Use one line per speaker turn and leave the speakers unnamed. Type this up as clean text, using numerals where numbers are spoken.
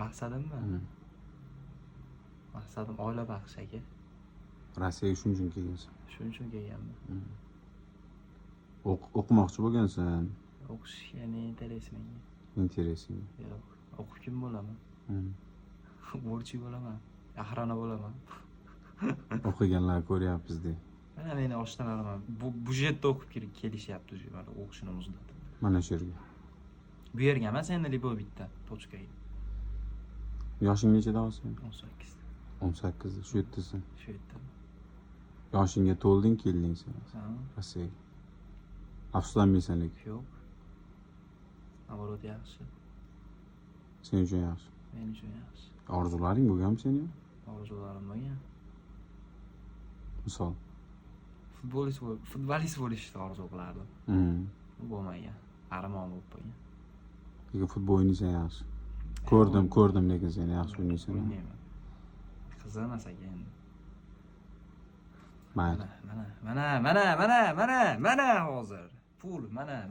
Maqsadimmi? Maqsadim oila baqish aka.
Rossiyaga shuning uchun kelgansan.
Shuning uchun kelganman.
O'qimoqchi bo'lgansan.
O'qishga ne interes menga?
Interesing.
Yo'q, o'qib kim bo'laman?
Hmm.
Borchi bo'laman. Ahrana bo'laman.
O'qiganlar ko'ryapmiz de.
Mana meni oshnalarim bu budjetda o'qib kelishyapti o'zi mana o'qishini muzlatib.
Mana shu yerga.
Bu yerga emas, endi Libovitda, tochkaga.
Yoshing nechada hozir?
18.
18. Shu yerdasan.
Shu yerda.
Yoshingga to'lding, kelding sen.
Ha,
Rossiyaga. Afsuslanmaysan lekin.
yo'q. Navorot yaxshi.
Sen uchun yaxshi.
Men uchun yaxshi.
Orzularing bo'lganmi sening?
Orzularim bo'lgan.
Misol.
Futbolist bo'lishni orzu qilardim. Bo'lmagan. Armon bo'lib qolgan.
Lekin futbol o'ynaysan yaxshi. Ko'rdim lekin sen yaxshi o'ynaysan.
O'ynayman. Qiziqmas aka endi.
Mayli.
Mana hozir. Pul, mana.